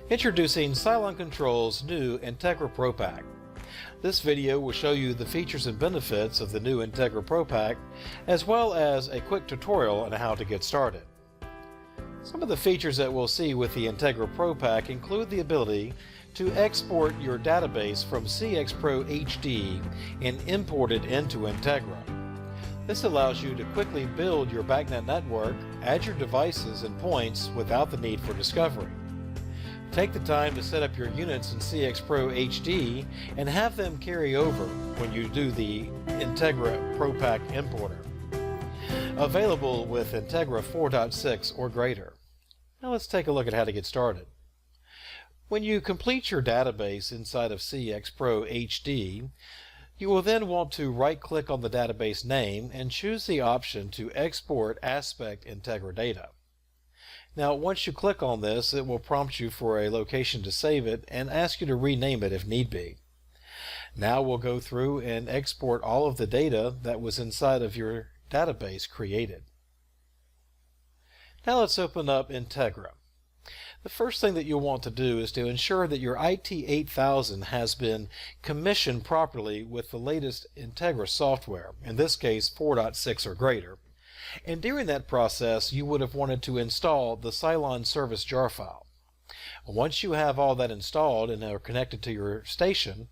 Introducing Cylon Control's new INTEGRA ProPack. This video will show you the features and benefits of the new INTEGRA ProPack, as well as a quick tutorial on how to get started. Some of the features that we'll see with the INTEGRA ProPack include the ability to export your database from CXPro HD and import it into INTEGRA. This allows you to quickly build your BACnet network, add your devices and points without the need for discovery. Take the time to set up your units in CXPro HD and have them carry over when you do the INTEGRA ProPack importer. Available with INTEGRA 4.6 or greater. Now let's take a look at how to get started. When you complete your database inside of CXPro HD, you will then want to right-click on the database name and choose the option to export aspect INTEGRA data. Now, once you click on this, it will prompt you for a location to save it and ask you to rename it if need be. Now we'll go through and export all of the data that was inside of your database created. Now let's open up INTEGRA. The first thing that you'll want to do is to ensure that your IT8000 has been commissioned properly with the latest INTEGRA software, in this case 4.6 or greater. And during that process, you would have wanted to install the Cylon service jar file. Once you have all that installed and are connected to your station,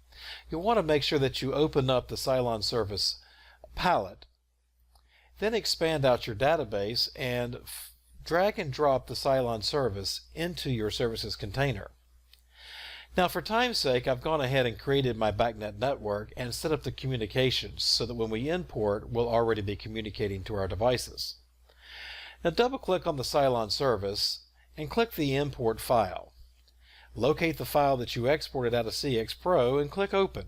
you'll want to make sure that you open up the Cylon service palette. Then expand out your database and drag and drop the Cylon service into your services container. Now, for time's sake, I've gone ahead and created my BACnet network and set up the communications so that when we import, we'll already be communicating to our devices. Now, double-click on the Cylon service and click the Import File. Locate the file that you exported out of CXPro and click Open.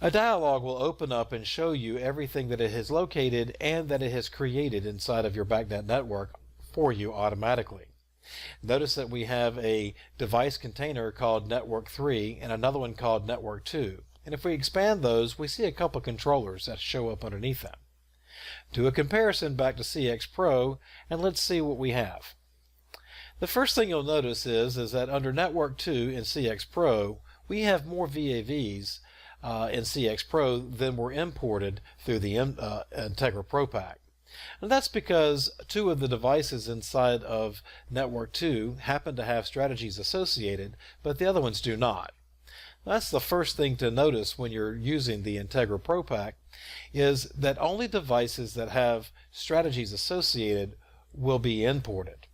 A dialog will open up and show you everything that it has located and that it has created inside of your BACnet network for you automatically. Notice that we have a device container called Network 3 and another one called Network 2. And if we expand those, we see a couple controllers that show up underneath them. Do a comparison back to CXPro and let's see what we have. The first thing you'll notice is that under Network 2 in CXPro, we have more VAVs in CXPro than were imported through the INTEGRA ProPack. And that's because two of the devices inside of Network 2 happen to have strategies associated, but the other ones do not. That's the first thing to notice when you're using the INTEGRA ProPack, is that only devices that have strategies associated will be imported.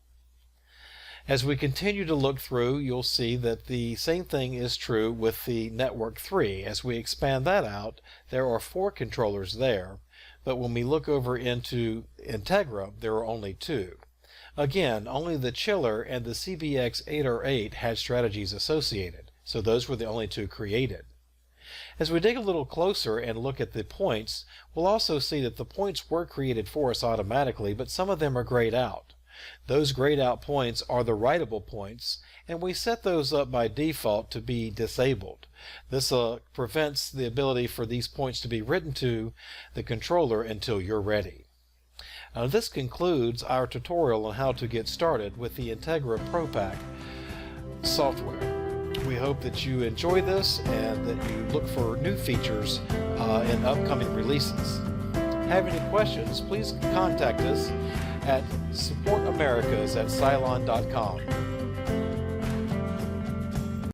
As we continue to look through, you'll see that the same thing is true with the Network 3. As we expand that out, there are 4 controllers there. But when we look over into INTEGRA, there are only 2. Again, only the chiller and the CBX8R8 had strategies associated, so those were the only 2 created. As we dig a little closer and look at the points, we'll also see that the points were created for us automatically, but some of them are grayed out. Those grayed out points are the writable points, and we set those up by default to be disabled. This prevents the ability for these points to be written to the controller until you're ready. This concludes our tutorial on how to get started with the INTEGRA ProPack software. We hope that you enjoy this and that you look for new features in upcoming releases. Have any questions, please contact us at supportamericas@cylon.com.